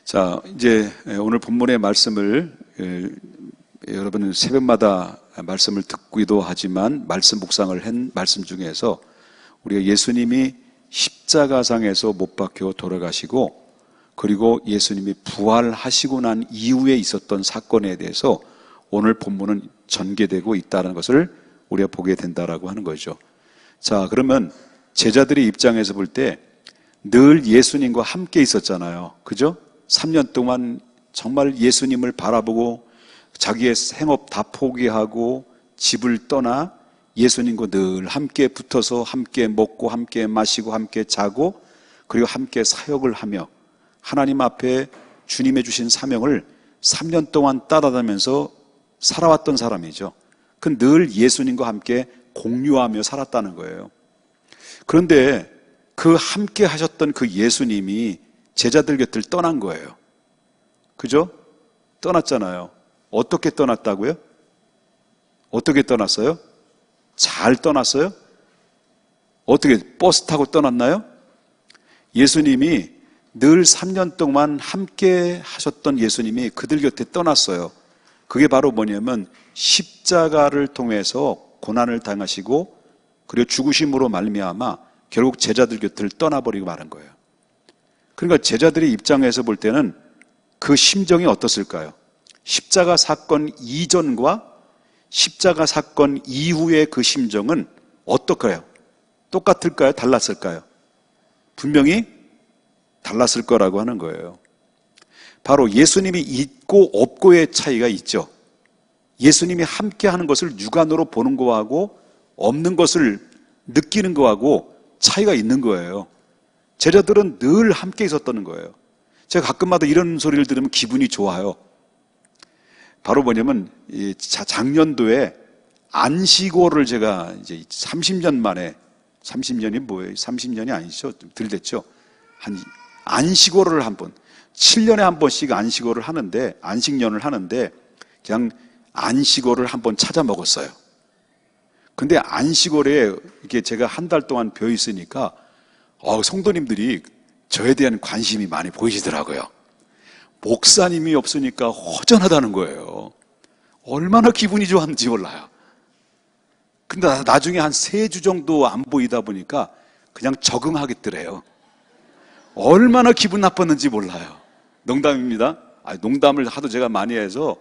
자, 이제 오늘 본문의 말씀을 여러분은 새벽마다 말씀을 듣기도 하지만 말씀 묵상을 한 말씀 중에서 우리가 예수님이 십자가상에서 못 박혀 돌아가시고 그리고 예수님이 부활하시고 난 이후에 있었던 사건에 대해서 오늘 본문은 전개되고 있다는 것을 우리가 보게 된다라고 하는 거죠. 자, 그러면 제자들의 입장에서 볼 때 늘 예수님과 함께 있었잖아요. 그죠? 3년 동안 정말 예수님을 바라보고 자기의 생업 다 포기하고 집을 떠나 예수님과 늘 함께 붙어서 함께 먹고 함께 마시고 함께 자고 그리고 함께 사역을 하며 하나님 앞에 주님의 주신 사명을 3년 동안 따라다니면서 살아왔던 사람이죠. 그 늘 예수님과 함께 공유하며 살았다는 거예요. 그런데 그 함께 하셨던 그 예수님이 제자들 곁을 떠난 거예요. 그죠? 떠났잖아요. 어떻게 떠났다고요? 어떻게 떠났어요? 잘 떠났어요? 어떻게 버스 타고 떠났나요? 예수님이 늘 3년 동안 함께 하셨던 예수님이 그들 곁에 떠났어요. 그게 바로 뭐냐면 십자가를 통해서 고난을 당하시고 그리고 죽으심으로 말미암아 결국 제자들 곁을 떠나버리고 마는 거예요. 그러니까 제자들의 입장에서 볼 때는 그 심정이 어떻을까요? 십자가 사건 이전과 십자가 사건 이후의 그 심정은 어떨까요? 똑같을까요? 달랐을까요? 분명히 달랐을 거라고 하는 거예요. 바로 예수님이 있고 없고의 차이가 있죠. 예수님이 함께 하는 것을 육안으로 보는 거하고 없는 것을 느끼는 거하고 차이가 있는 거예요. 제자들은 늘 함께 있었다는 거예요. 제가 가끔마다 이런 소리를 들으면 기분이 좋아요. 바로 뭐냐면 작년도에 안식월을 제가 이제 30년 만에 30년이 뭐예요? 30년이 아니죠. 덜 됐죠. 한 안식월을 한 번, 7년에 한 번씩 안식월을 하는데 안식년을 하는데 그냥 안식월을 한 번 찾아 먹었어요. 근데 안식월에 이게 제가 한 달 동안 벼 있으니까 성도님들이 저에 대한 관심이 많이 보이시더라고요. 목사님이 없으니까 허전하다는 거예요. 얼마나 기분이 좋았는지 몰라요. 근데 나중에 한 3주 정도 안 보이다 보니까 그냥 적응하겠더래요. 얼마나 기분 나빴는지 몰라요. 농담입니다. 농담을 하도 제가 많이 해서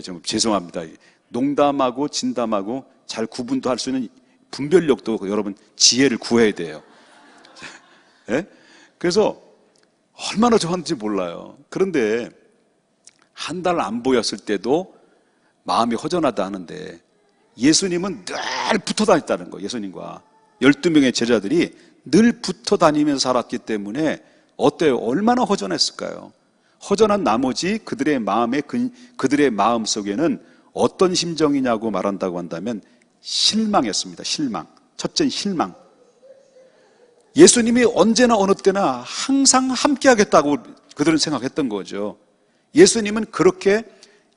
좀 죄송합니다. 농담하고 진담하고 잘 구분도 할 수 있는 분별력도 여러분 지혜를 구해야 돼요. 예? 그래서 얼마나 좋았는지 몰라요. 그런데 한 달 안 보였을 때도 마음이 허전하다 하는데 예수님은 늘 붙어 다녔다는 거예요. 예수님과 12명의 제자들이 늘 붙어 다니면서 살았기 때문에 어때요? 얼마나 허전했을까요? 허전한 나머지 그들의 마음 속에는 어떤 심정이냐고 말한다고 한다면 실망이었습니다. 실망. 첫째는 실망. 예수님이 언제나 어느 때나 항상 함께 하겠다고 그들은 생각했던 거죠. 예수님은 그렇게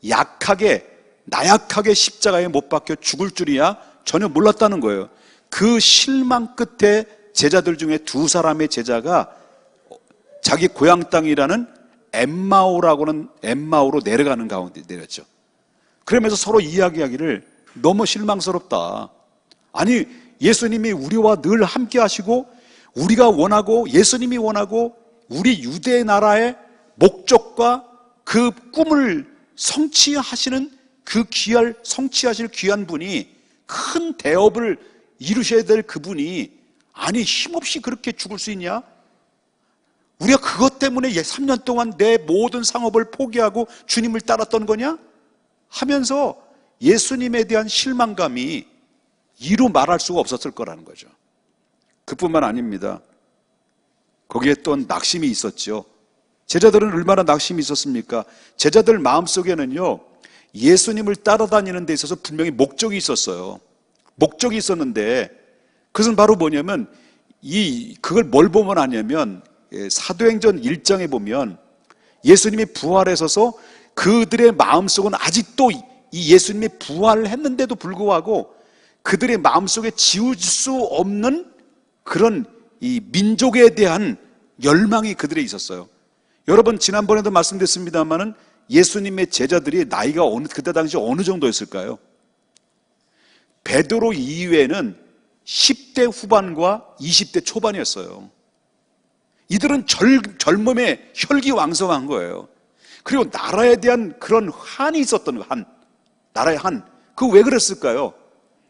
나약하게 십자가에 못 박혀 죽을 줄이야 전혀 몰랐다는 거예요. 그 실망 끝에 제자들 중에 2사람의 제자가 자기 고향 땅이라는 엠마오로 내려가는 가운데 내렸죠. 그러면서 서로 이야기하기를 너무 실망스럽다. 아니 예수님이 우리와 늘 함께 하시고 우리가 원하고 예수님이 원하고 우리 유대 나라의 목적과 그 꿈을 성취하시는 성취하실 귀한 분이 큰 대업을 이루셔야 될 그분이 아니 힘없이 그렇게 죽을 수 있냐? 우리가 그것 때문에 3년 동안 내 모든 상업을 포기하고 주님을 따랐던 거냐? 하면서 예수님에 대한 실망감이 이루 말할 수가 없었을 거라는 거죠. 그뿐만 아닙니다. 거기에 또 낙심이 있었죠. 제자들은 얼마나 낙심이 있었습니까? 제자들 마음속에는요 예수님을 따라다니는 데 있어서 분명히 목적이 있었어요. 목적이 있었는데 그것은 바로 뭐냐면 그걸 뭘 보면 아냐면 사도행전 1장에 보면 예수님이 부활하셔서 그들의 마음속은 아직도 이 예수님이 부활했는데도 불구하고 그들의 마음속에 지울 수 없는 그런 이 민족에 대한 열망이 그들에 있었어요. 여러분 지난번에도 말씀드렸습니다마는 예수님의 제자들이 나이가 그때 당시 어느 정도였을까요? 베드로 이외에는 10대 후반과 20대 초반이었어요. 이들은 젊음에 혈기왕성한 거예요. 그리고 나라에 대한 그런 한이 있었던 나라의 한. 그 왜 그랬을까요?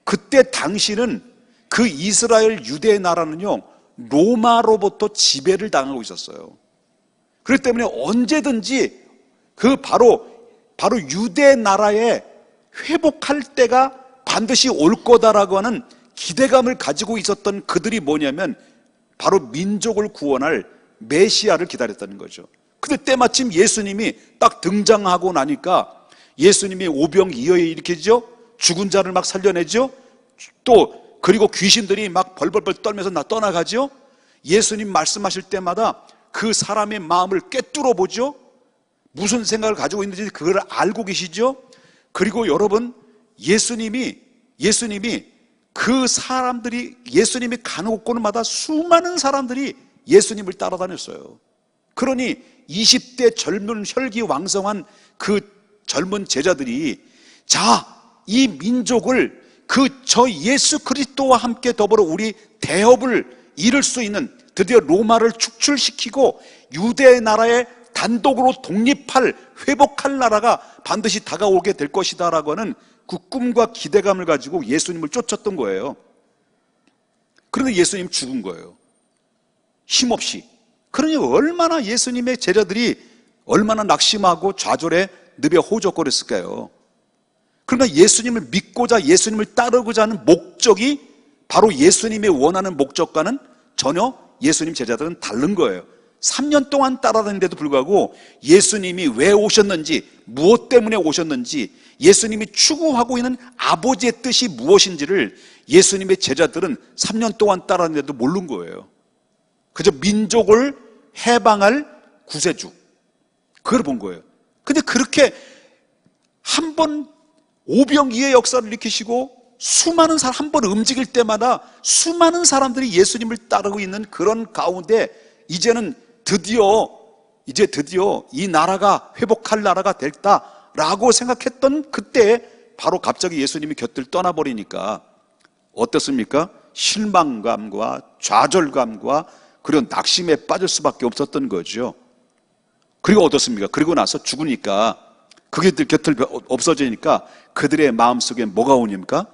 그때 당시는 그 이스라엘 유대 나라는요, 로마로부터 지배를 당하고 있었어요. 그렇기 때문에 언제든지 바로 유대 나라에 회복할 때가 반드시 올 거다라고 하는 기대감을 가지고 있었던 그들이 뭐냐면 바로 민족을 구원할 메시아를 기다렸다는 거죠. 근데 때마침 예수님이 딱 등장하고 나니까 예수님이 오병이어에 일으키죠. 죽은 자를 막 살려내죠. 또 그리고 귀신들이 막 벌벌벌 떨면서 떠나가죠. 예수님 말씀하실 때마다 그 사람의 마음을 꿰뚫어 보죠. 무슨 생각을 가지고 있는지 그걸 알고 계시죠. 그리고 여러분 예수님이 그 사람들이 예수님이 가는 곳마다 수많은 사람들이 예수님을 따라다녔어요. 그러니 20대 젊은 혈기왕성한 그 젊은 제자들이 이 민족을 저 예수 그리스도와 함께 더불어 우리 대업을 이룰 수 있는 드디어 로마를 축출시키고 유대 나라의 단독으로 독립할 회복할 나라가 반드시 다가오게 될 것이다 라고 하는 그 꿈과 기대감을 가지고 예수님을 쫓았던 거예요. 그런데 예수님 죽은 거예요. 힘없이. 그러니 얼마나 예수님의 제자들이 얼마나 낙심하고 좌절에 늪에 호적거렸을까요? 그러나 예수님을 믿고자 예수님을 따르고자 하는 목적이 바로 예수님이 원하는 목적과는 전혀 예수님 제자들은 다른 거예요. 3년 동안 따라다니는데도 불구하고 예수님이 왜 오셨는지, 무엇 때문에 오셨는지, 예수님이 추구하고 있는 아버지의 뜻이 무엇인지를 예수님의 제자들은 3년 동안 따라다니는데도 모르는 거예요. 그저 민족을 해방할 구세주, 그걸 본 거예요. 근데 그렇게 한 번 오병이의 역사를 일으키시고 수많은 사람 한 번 움직일 때마다 수많은 사람들이 예수님을 따르고 있는 그런 가운데 이제는 드디어 이 나라가 회복할 나라가 됐다라고 생각했던 그때 바로 갑자기 예수님이 곁을 떠나버리니까 어떻습니까? 실망감과 좌절감과 그리고 낙심에 빠질 수밖에 없었던 거죠. 그리고 어떻습니까? 그리고 나서 죽으니까 그게 곁을 없어지니까 그들의 마음속에 뭐가 오니까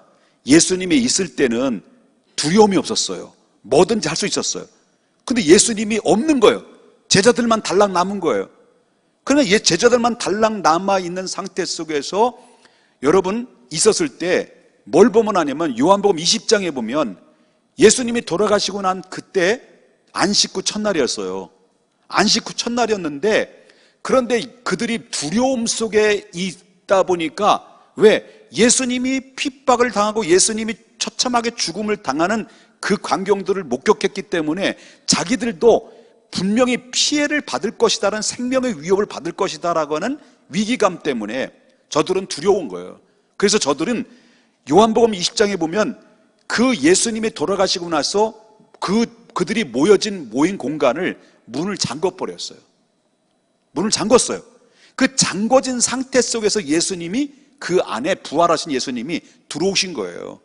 예수님이 있을 때는 두려움이 없었어요. 뭐든지 할 수 있었어요. 근데 예수님이 없는 거예요. 제자들만 달랑 남은 거예요. 그러나 제자들만 달랑 남아있는 상태 속에서 여러분 있었을 때 뭘 보면 하냐면 요한복음 20장에 보면 예수님이 돌아가시고 난 그때 안식 후 첫날이었어요. 안식 후 첫날이었는데 그런데 그들이 두려움 속에 있다 보니까 왜? 예수님이 핍박을 당하고 예수님이 처참하게 죽음을 당하는 그 광경들을 목격했기 때문에 자기들도 분명히 피해를 받을 것이다라는 생명의 위협을 받을 것이다라고 하는 위기감 때문에 저들은 두려운 거예요. 그래서 저들은 요한복음 20장에 보면 그 예수님이 돌아가시고 나서 그들이 모인 공간을 문을 잠궈버렸어요. 문을 잠궜어요. 그 잠궈진 상태 속에서 예수님이 그 안에 부활하신 예수님이 들어오신 거예요.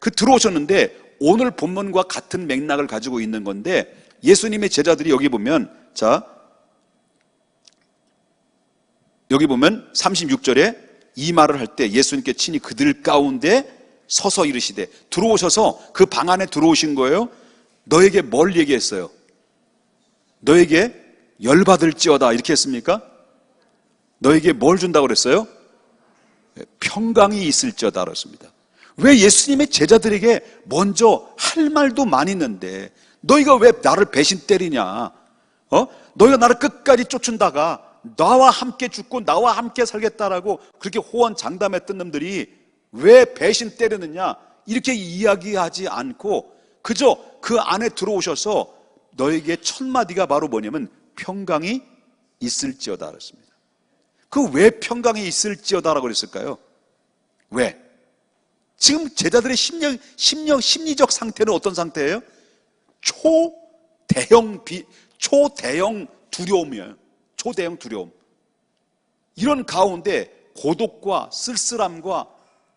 들어오셨는데 오늘 본문과 같은 맥락을 가지고 있는 건데 예수님의 제자들이 여기 보면 여기 보면 36절에 이 말을 할 때 예수님께 친히 그들 가운데 서서 이르시되 들어오셔서 그 방 안에 들어오신 거예요. 너에게 뭘 얘기했어요? 너에게 열받을지어다 이렇게 했습니까? 너에게 뭘 준다고 그랬어요? 평강이 있을지어다 그랬습니다. 왜 예수님의 제자들에게 먼저 할 말도 많이 있는데 너희가 왜 나를 배신 때리냐? 너희가 나를 끝까지 쫓은다가 나와 함께 죽고 나와 함께 살겠다라고 그렇게 호언장담했던 놈들이 왜 배신 때리느냐? 이렇게 이야기하지 않고 그저 그 안에 들어오셔서 너에게 첫 마디가 바로 뭐냐면 평강이 있을지어다 그랬습니다. 그 왜 평강이 있을지어다라고 그랬을까요? 왜? 지금 제자들의 심리적 상태는 어떤 상태예요? 초대형 두려움이에요. 초대형 두려움. 이런 가운데 고독과 쓸쓸함과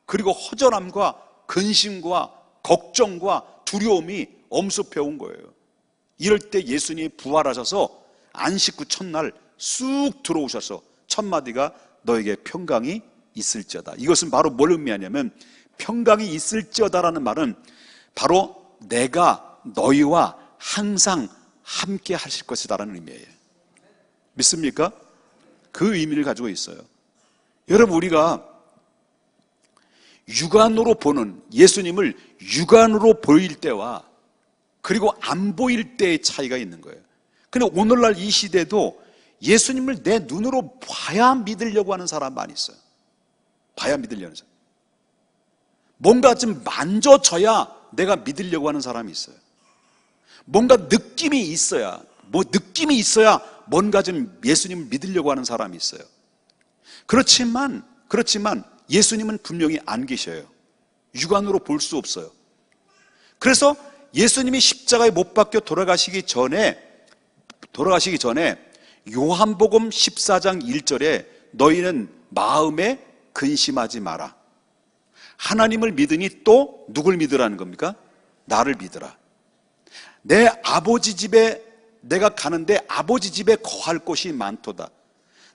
그리고 허전함과 근심과 걱정과 두려움이 엄습해온 거예요. 이럴 때 예수님이 부활하셔서 안식구 첫날 쑥 들어오셔서 첫 마디가 너에게 평강이 있을지어다. 이것은 바로 뭘 의미하냐면, 평강이 있을지어다라는 말은 바로 내가 너희와 항상 함께 하실 것이다라는 의미예요. 믿습니까? 그 의미를 가지고 있어요. 여러분, 우리가 육안으로 보는, 예수님을 육안으로 보일 때와 그리고 안 보일 때의 차이가 있는 거예요. 근데 오늘날 이 시대도 예수님을 내 눈으로 봐야 믿으려고 하는 사람 많이 있어요. 봐야 믿으려고 하는 사람. 뭔가 좀 만져져야 내가 믿으려고 하는 사람이 있어요. 뭔가 느낌이 있어야, 느낌이 있어야 뭔가 좀 예수님을 믿으려고 하는 사람이 있어요. 그렇지만 예수님은 분명히 안 계셔요. 육안으로 볼 수 없어요. 그래서 예수님이 십자가에 못 박혀 돌아가시기 전에 요한복음 14장 1절에 너희는 마음에 근심하지 마라. 하나님을 믿으니 또 누굴 믿으라는 겁니까? 나를 믿으라. 내 아버지 집에 내가 가는데 아버지 집에 거할 곳이 많도다.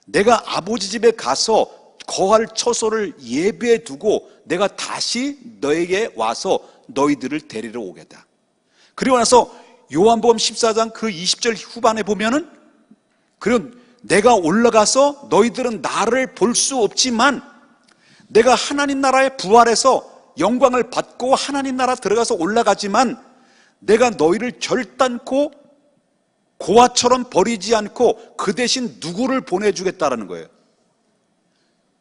내가 아버지 집에 가서 거할 처소를 예비해 두고 내가 다시 너에게 와서 너희들을 데리러 오겠다. 그리고 나서 요한복음 14장 그 20절 후반에 보면은, 그리고 내가 올라가서 너희들은 나를 볼 수 없지만 내가 하나님 나라에 부활해서 영광을 받고 하나님 나라 들어가서 올라가지만 내가 너희를 결단코 고아처럼 버리지 않고 그 대신 누구를 보내주겠다라는 거예요?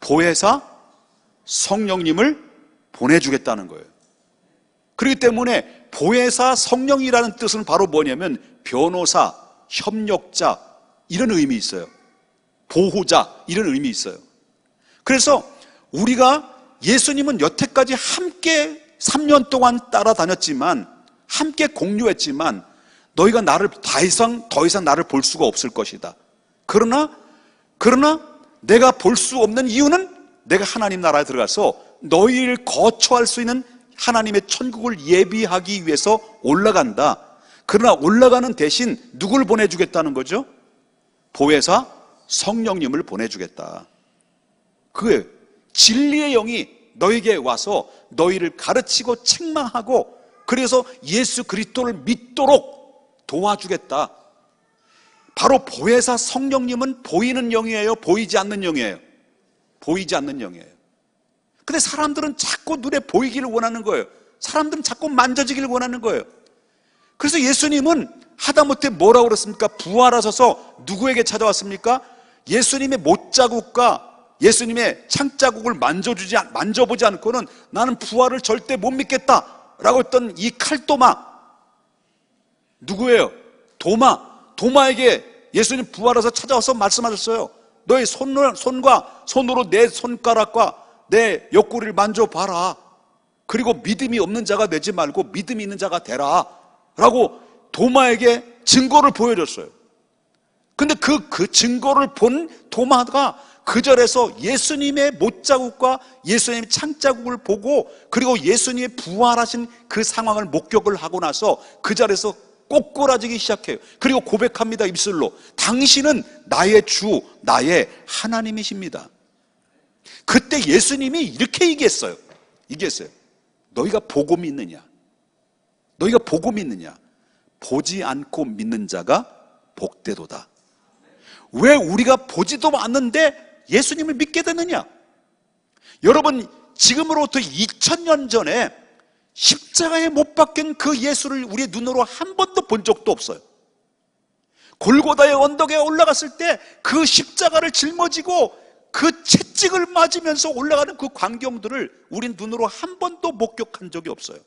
보혜사 성령님을 보내주겠다는 거예요. 그렇기 때문에 보혜사 성령이라는 뜻은 바로 뭐냐면 변호사, 협력자 이런 의미 있어요. 보호자 이런 의미 있어요. 그래서 우리가 예수님은 여태까지 함께 3년 동안 따라다녔지만, 함께 공유했지만 너희가 나를 더 이상 나를 볼 수가 없을 것이다. 그러나 내가 볼 수 없는 이유는 내가 하나님 나라에 들어가서 너희를 거처할 수 있는 하나님의 천국을 예비하기 위해서 올라간다. 그러나 올라가는 대신 누굴 보내주겠다는 거죠? 보혜사 성령님을 보내주겠다. 그거예요. 진리의 영이 너에게 와서 너희를 가르치고 책망하고 그래서 예수 그리스도를 믿도록 도와주겠다. 바로 보혜사 성령님은 보이는 영이에요? 보이지 않는 영이에요? 보이지 않는 영이에요. 근데 사람들은 자꾸 눈에 보이기를 원하는 거예요. 사람들은 자꾸 만져지기를 원하는 거예요. 그래서 예수님은 하다못해 뭐라고 그랬습니까? 부활하셔서 누구에게 찾아왔습니까? 예수님의 못자국과 예수님의 창자국을 만져보지 않고는 나는 부활을 절대 못 믿겠다라고 했던 이 칼도마, 누구예요? 도마에게 예수님 부활해서 찾아와서 말씀하셨어요. 너의 손으로 내 손가락과 내 옆구리를 만져봐라. 그리고 믿음이 없는 자가 되지 말고 믿음이 있는 자가 되라 라고 도마에게 증거를 보여줬어요. 근데 그 증거를 본 도마가 그 절에서 예수님의 못자국과 예수님의 창자국을 보고 그리고 예수님의 부활하신 그 상황을 목격을 하고 나서 그 자리에서 꼬꾸라지기 시작해요. 그리고 고백합니다. 입술로. 당신은 나의 주, 나의 하나님이십니다. 그때 예수님이 이렇게 얘기했어요. 너희가 보고 믿느냐? 너희가 보고 믿느냐? 보지 않고 믿는 자가 복되도다. 왜 우리가 보지도 않는데 예수님을 믿게 되느냐? 여러분, 지금으로부터 2000년 전에 십자가에 못 박힌 그 예수를 우리의 눈으로 한 번도 본 적도 없어요. 골고다의 언덕에 올라갔을 때 그 십자가를 짊어지고 그 채찍을 맞으면서 올라가는 그 광경들을 우린 눈으로 한 번도 목격한 적이 없어요.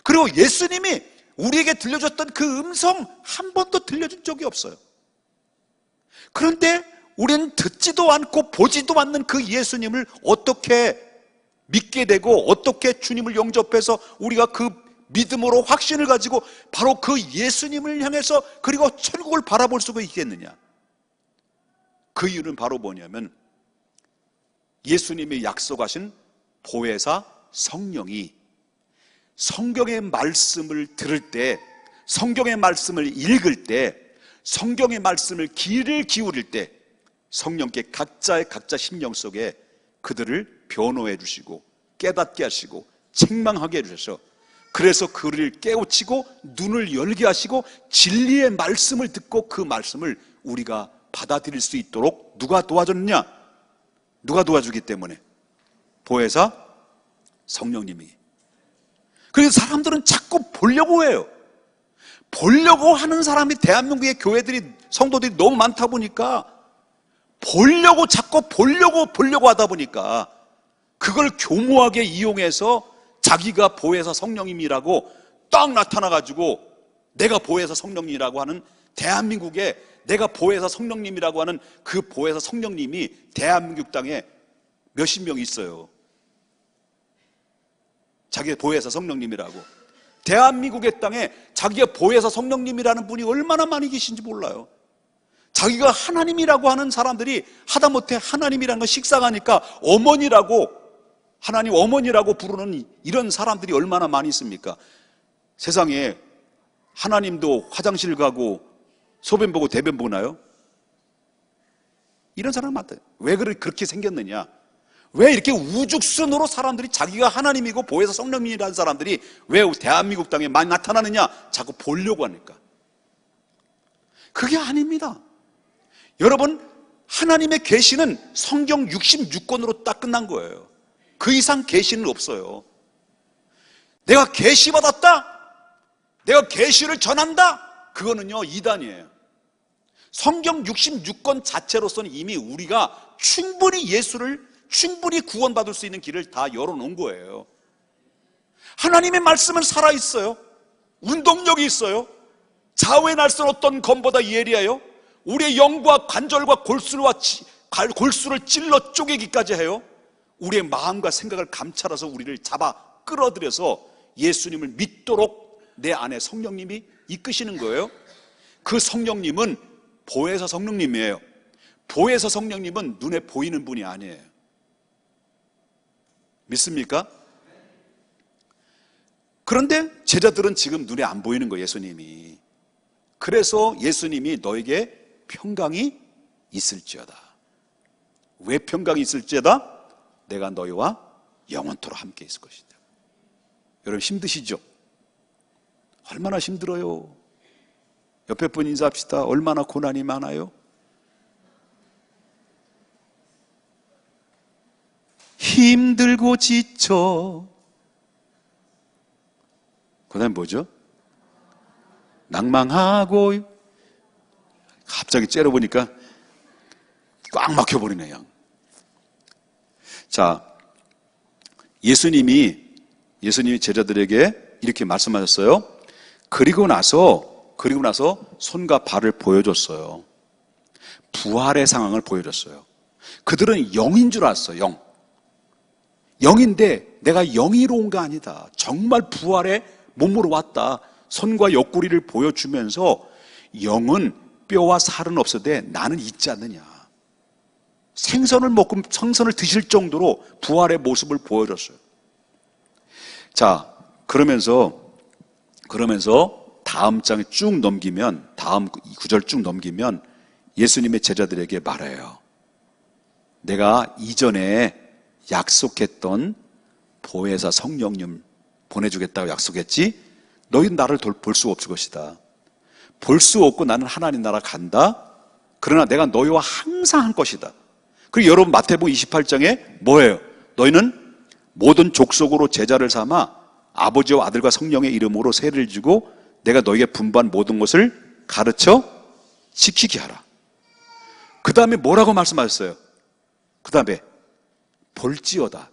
그리고 예수님이 우리에게 들려줬던 그 음성 한 번도 들려준 적이 없어요. 그런데 우리는 듣지도 않고 보지도 않는 그 예수님을 어떻게 믿게 되고 어떻게 주님을 영접해서 우리가 그 믿음으로 확신을 가지고 바로 그 예수님을 향해서 그리고 천국을 바라볼 수가 있겠느냐? 그 이유는 바로 뭐냐면 예수님이 약속하신 보혜사 성령이 성경의 말씀을 들을 때, 성경의 말씀을 읽을 때, 성경의 말씀을 귀를 기울일 때 성령께 각자 심령 속에 그들을 변호해 주시고 깨닫게 하시고 책망하게 해주셔서 그래서 그를 깨우치고 눈을 열게 하시고 진리의 말씀을 듣고 그 말씀을 우리가 받아들일 수 있도록 누가 도와줬느냐? 누가 도와주기 때문에? 보혜사 성령님이. 그래서 사람들은 자꾸 보려고 해요. 보려고 하는 사람이 대한민국의 교회들이, 성도들이 너무 많다 보니까 보려고 자꾸 보려고 하다 보니까 그걸 교모하게 이용해서 자기가 보혜사 성령님이라고 딱 나타나가지고 내가 보혜사 성령님이라고 하는 대한민국에 내가 보혜사 성령님이라고 하는 그 보혜사 성령님이 대한민국 땅에 몇십 명 있어요. 자기가 보혜사 성령님이라고. 대한민국의 땅에 자기가 보혜사 성령님이라는 분이 얼마나 많이 계신지 몰라요. 자기가 하나님이라고 하는 사람들이 하다못해 하나님이라는 건 식상하니까 어머니라고, 하나님 어머니라고 부르는 이런 사람들이 얼마나 많이 있습니까? 세상에 하나님도 화장실 가고 소변 보고 대변 보나요? 이런 사람 많다. 왜 그렇게 생겼느냐? 왜 이렇게 우죽순으로 사람들이 자기가 하나님이고 보혜사 성령님이라는 사람들이 왜 대한민국 땅에 많이 나타나느냐? 자꾸 보려고 하니까. 그게 아닙니다. 여러분, 하나님의 계시는 성경 66권으로 딱 끝난 거예요. 그 이상 계시는 없어요. 내가 계시 받았다, 내가 계시를 전한다, 그거는요 이단이에요. 성경 66권 자체로서는 이미 우리가 충분히 충분히 구원받을 수 있는 길을 다 열어놓은 거예요. 하나님의 말씀은 살아있어요. 운동력이 있어요. 좌우의 날선 어떤 검보다 예리하여 우리의 영과 관절과 골수를 찔러 쪼개기까지 해요. 우리의 마음과 생각을 감찰해서 우리를 잡아 끌어들여서 예수님을 믿도록 내 안에 성령님이 이끄시는 거예요. 그 성령님은 보혜사 성령님이에요. 보혜사 성령님은 눈에 보이는 분이 아니에요. 믿습니까? 그런데 제자들은 지금 눈에 안 보이는 거예요, 예수님이. 그래서 예수님이 너에게 평강이 있을지어다. 왜 평강이 있을지어다? 내가 너희와 영원토록 함께 있을 것이다. 여러분 힘드시죠? 얼마나 힘들어요. 옆에 분 인사합시다. 얼마나 고난이 많아요. 힘들고 지쳐. 그 다음에 뭐죠? 낭망하고. 갑자기 째려보니까 꽉 막혀버리네요. 자, 예수님이 제자들에게 이렇게 말씀하셨어요. 그리고 나서 손과 발을 보여줬어요. 부활의 상황을 보여줬어요. 그들은 영인 줄 알았어요. 영인데 내가 영이로 온 거 아니다. 정말 부활의 몸으로 왔다. 손과 옆구리를 보여주면서 영은 뼈와 살은 없어도 나는 있지 않느냐. 생선을 먹고 생선을 드실 정도로 부활의 모습을 보여줬어요. 자, 그러면서 다음 장에 쭉 넘기면, 다음 구절 쭉 넘기면 예수님의 제자들에게 말해요. 내가 이전에 약속했던 보혜사 성령님 보내주겠다고 약속했지? 너희는 나를 볼 수 없을 것이다. 볼 수 없고 나는 하나님 나라 간다. 그러나 내가 너희와 항상 할 것이다. 그리고 여러분 마태복음 28장에 뭐예요? 너희는 모든 족속으로 제자를 삼아 아버지와 아들과 성령의 이름으로 세례를 주고 내가 너희에게 분부한 모든 것을 가르쳐 지키게 하라. 그 다음에 뭐라고 말씀하셨어요? 그 다음에 볼지어다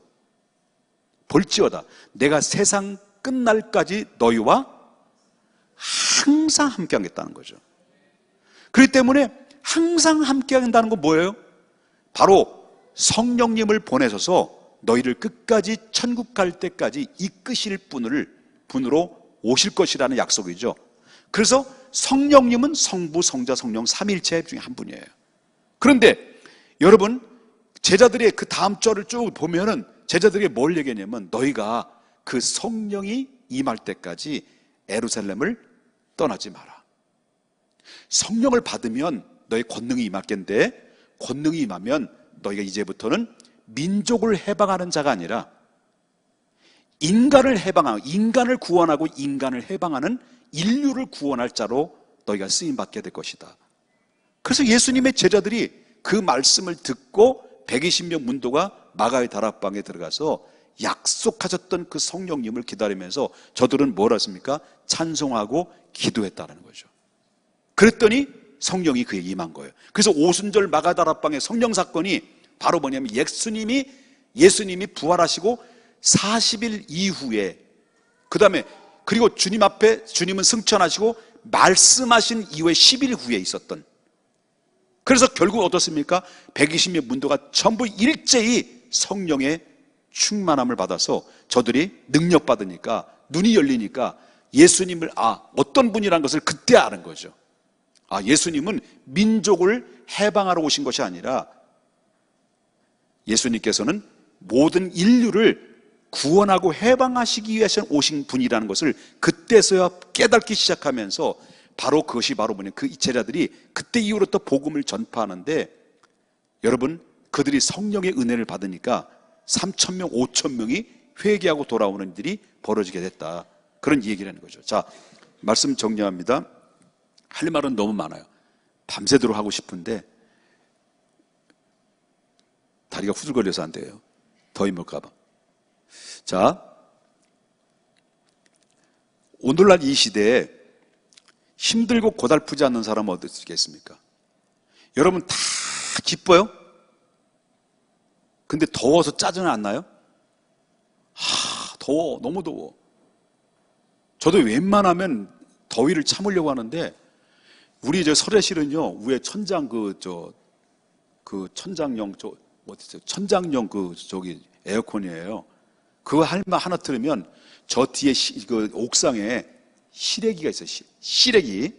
내가 세상 끝날까지 너희와 항상 함께 하겠다는 거죠. 그렇기 때문에 항상 함께 한다는 건 뭐예요? 바로 성령님을 보내셔서 너희를 끝까지 천국 갈 때까지 이끄실 분으로 오실 것이라는 약속이죠. 그래서 성령님은 성부, 성자, 성령 삼위일체 중에 한 분이에요. 그런데 여러분, 제자들의 그 다음 절을 쭉 보면은 제자들에게 뭘 얘기했냐면, 너희가 그 성령이 임할 때까지 예루살렘을 떠나지 마라. 성령을 받으면 너희 권능이 임할텐데, 권능이 임하면 너희가 이제부터는 민족을 해방하는 자가 아니라 인간을 구원하고 인간을 해방하는 인류를 구원할 자로 너희가 쓰임받게 될 것이다. 그래서 예수님의 제자들이 그 말씀을 듣고 120명 문도가 마가의 다락방에 들어가서 약속하셨던 그 성령님을 기다리면서 저들은 뭘 했습니까? 찬송하고 기도했다는 거죠. 그랬더니 성령이 그에 임한 거예요. 그래서 오순절 마가 다락방의 성령 사건이 바로 뭐냐면, 예수님이 부활하시고 40일 이후에, 그 다음에 그리고 주님 앞에 주님은 승천하시고 말씀하신 이후에 10일 후에 있었던, 그래서 결국 어떻습니까? 120명 문도가 전부 일제히 성령의 충만함을 받아서 저들이 능력 받으니까, 눈이 열리니까 예수님을 어떤 분이라는 것을 그때 아는 거죠. 예수님은 민족을 해방하러 오신 것이 아니라 예수님께서는 모든 인류를 구원하고 해방하시기 위해서 오신 분이라는 것을 그때서야 깨닫기 시작하면서, 바로 그것이 바로 뭐냐, 그 제자들이 그때 이후로부터 복음을 전파하는데, 여러분, 그들이 성령의 은혜를 받으니까 3,000명, 5,000명이 회개하고 돌아오는 일이 벌어지게 됐다. 그런 얘기라는 거죠. 자, 말씀 정리합니다. 할 말은 너무 많아요. 밤새도록 하고 싶은데 다리가 후들거려서 안 돼요. 더 힘을까 봐. 자, 오늘날 이 시대에 힘들고 고달프지 않는 사람은 어떻겠습니까? 여러분 다 기뻐요? 근데 더워서 짜증은 안 나요? 더워, 너무 더워. 저도 웬만하면 더위를 참으려고 하는데, 우리 설애실은요, 위에 천장 천장용 천장용 에어컨이에요. 그거 하나 틀으면 저 뒤에 옥상에 시래기가 있어요. 시래기가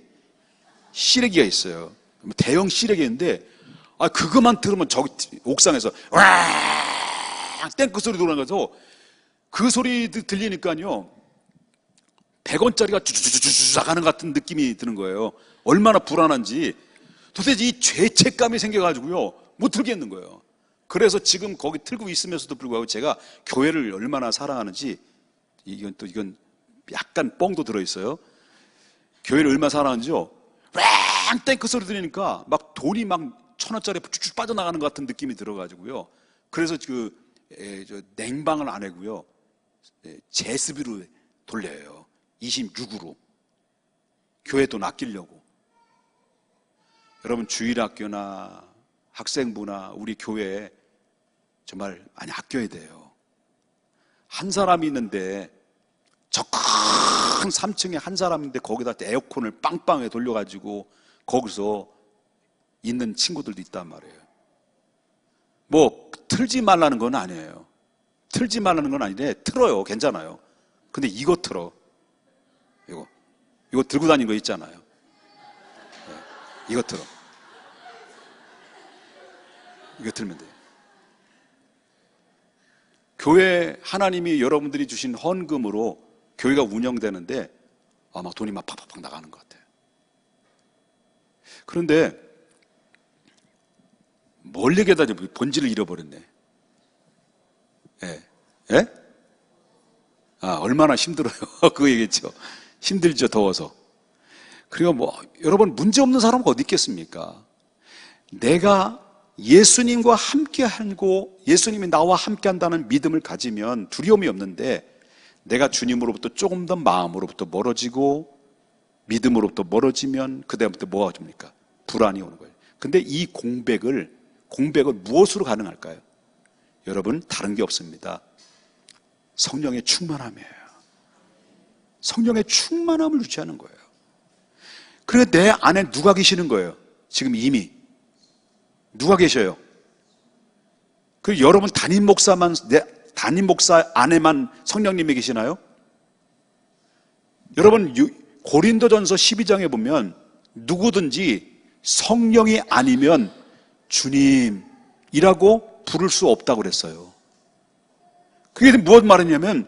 있어요. 대형 시래기인데, 그것만 들으면 저기 옥상에서 와 땡크 소리 돌아가서, 그 소리 들리니까요 100원짜리가 쭈쭈쭈쭈 나가는 같은 느낌이 드는 거예요. 얼마나 불안한지. 도대체 이 죄책감이 생겨가지고요 못 틀겠는 거예요. 그래서 지금 거기 틀고 있으면서도 불구하고 제가 교회를 얼마나 사랑하는지, 이건 약간 뻥도 들어있어요. 교회를 얼마나 사랑하는지요, 왕 땡크 소리 들으니까 막 돈이 막 1,000원짜리 쭉쭉 빠져나가는 것 같은 느낌이 들어가지고요. 그래서 냉방을 안 하고요, 제습기로 돌려요. 26으로. 교회 돈 아끼려고. 여러분, 주일학교나 학생부나 우리 교회에 정말 많이 아껴야 돼요. 한 사람이 있는데, 저 큰 3층에 한 사람인데 거기다 에어컨을 빵빵하게 돌려가지고 거기서 있는 친구들도 있단 말이에요. 뭐 틀지 말라는 건 아니에요. 틀지 말라는 건 아닌데 틀어요. 괜찮아요. 근데 이거 틀어. 이거 들고 다니는 거 있잖아요. 이거 틀어. 이거 틀면 돼요. 교회, 하나님이 여러분들이 주신 헌금으로 교회가 운영되는데 막 돈이 막 팍팍팍 나가는 것 같아요. 그런데 뭘 얘기하다 본질을 잃어버렸네. 예? 얼마나 힘들어요. 그거 얘기했죠. 힘들죠, 더워서. 그리고 여러분, 문제 없는 사람은 어디 있겠습니까? 내가 예수님과 함께하고 예수님이 나와 함께한다는 믿음을 가지면 두려움이 없는데, 내가 주님으로부터 조금 더 마음으로부터 멀어지고 믿음으로부터 멀어지면 그다음부터 뭐가 줍니까? 불안이 오는 거예요. 근데 이 공백을 무엇으로 가능할까요? 여러분, 다른 게 없습니다. 성령의 충만함이에요. 성령의 충만함을 유지하는 거예요. 그래서 내 안에 누가 계시는 거예요? 지금 이미 누가 계셔요? 그 여러분 담임 목사 안에만 성령님이 계시나요? 여러분 고린도전서 12장에 보면 누구든지 성령이 아니면 주님이라고 부를 수 없다고 그랬어요. 그게 무엇 말이냐면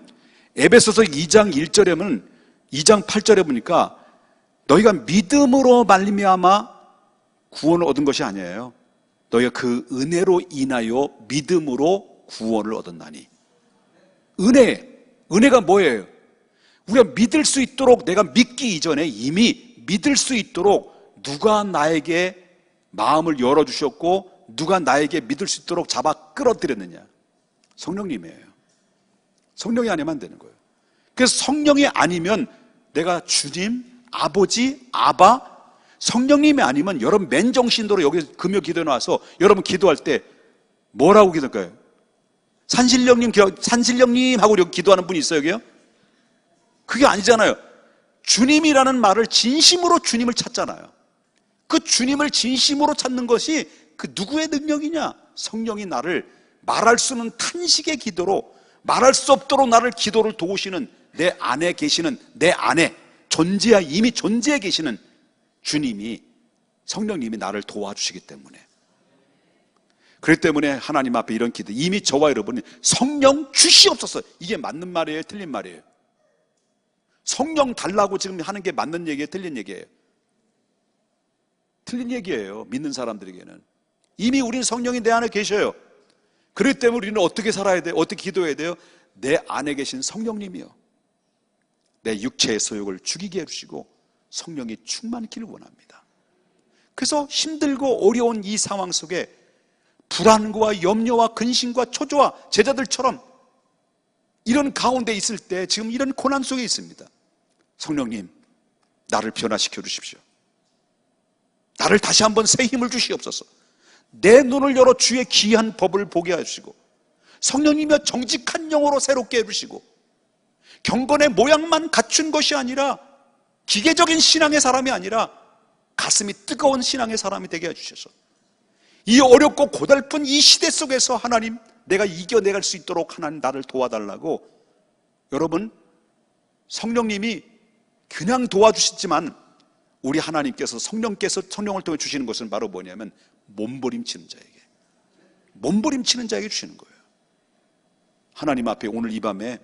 에베소서 2장 1절에는 2장 8절에 보니까 너희가 믿음으로 말미암아 구원을 얻은 것이 아니에요. 너희가 그 은혜로 인하여 믿음으로 구원을 얻었나니. 은혜가 뭐예요? 우리가 믿을 수 있도록, 내가 믿기 이전에 이미 믿을 수 있도록 누가 나에게 마음을 열어주셨고 누가 나에게 믿을 수 있도록 잡아 끌어들였느냐? 성령님이에요. 성령이 아니면 안 되는 거예요. 그래서 성령이 아니면 내가 주님, 아버지, 아바, 성령님이 아니면 여러분 맨정신도로 여기 금요 기도에 나와서 여러분 기도할 때 뭐라고 기도할까요? 산신령님 하고 여기 기도하는 분이 있어요, 여기요? 그게 아니잖아요. 주님이라는 말을 진심으로 주님을 찾잖아요. 그 주님을 진심으로 찾는 것이 그 누구의 능력이냐? 성령이 나를 말할 수 없는 탄식의 기도로, 말할 수 없도록 나를 기도를 도우시는 내 안에 계시는, 내 안에 이미 존재해 계시는 주님이, 성령님이 나를 도와주시기 때문에. 그렇기 때문에 하나님 앞에 이런 기도, 이미 저와 여러분이 성령 주시옵소서, 이게 맞는 말이에요, 틀린 말이에요? 성령 달라고 지금 하는 게 맞는 얘기예요, 틀린 얘기예요? 틀린 얘기예요. 믿는 사람들에게는 이미 우린 성령이 내 안에 계셔요. 그렇기 때문에 우리는 어떻게 살아야 돼요? 어떻게 기도해야 돼요? 내 안에 계신 성령님이요, 내 육체의 소욕을 죽이게 해주시고 성령이 충만키를 원합니다. 그래서 힘들고 어려운 이 상황 속에 불안과 염려와 근심과 초조와 제자들처럼 이런 가운데 있을 때 지금 이런 고난 속에 있습니다. 성령님, 나를 변화시켜 주십시오. 나를 다시 한번 새 힘을 주시옵소서. 내 눈을 열어 주의 귀한 법을 보게 해주시고, 성령님이여 정직한 영으로 새롭게 해주시고, 경건의 모양만 갖춘 것이 아니라 기계적인 신앙의 사람이 아니라 가슴이 뜨거운 신앙의 사람이 되게 해주셔서 이 어렵고 고달픈 이 시대 속에서 하나님, 내가 이겨내갈 수 있도록 하나님 나를 도와달라고. 여러분, 성령님이 그냥 도와주시지만 우리 하나님께서, 성령께서 성령을 통해 주시는 것은 바로 뭐냐면 몸부림치는 자에게 주시는 거예요. 하나님 앞에 오늘 이 밤에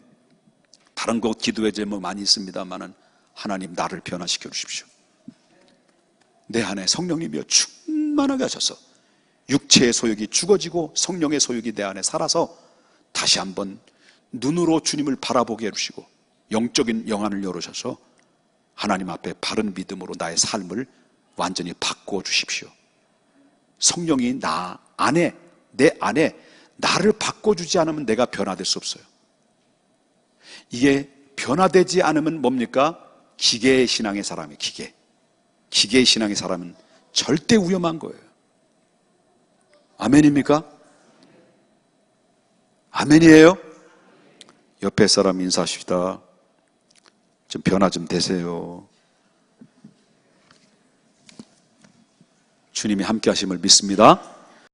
다른 것 기도의 제목 많이 있습니다만은 하나님, 나를 변화시켜 주십시오. 내 안에 성령님이여 충만하게 하셔서 육체의 소욕이 죽어지고 성령의 소욕이 내 안에 살아서 다시 한번 눈으로 주님을 바라보게 해주시고 영적인 영안을 열어셔서 하나님 앞에 바른 믿음으로 나의 삶을 완전히 바꾸어 주십시오. 성령이 내 안에 나를 바꿔주지 않으면 내가 변화될 수 없어요. 이게 변화되지 않으면 뭡니까? 기계의 신앙의 사람이에요. 기계의 신앙의 사람은 절대 위험한 거예요. 아멘입니까? 아멘이에요? 옆에 사람 인사하십시다. 좀 변화 좀 되세요. 주님이 함께 하심을 믿습니다.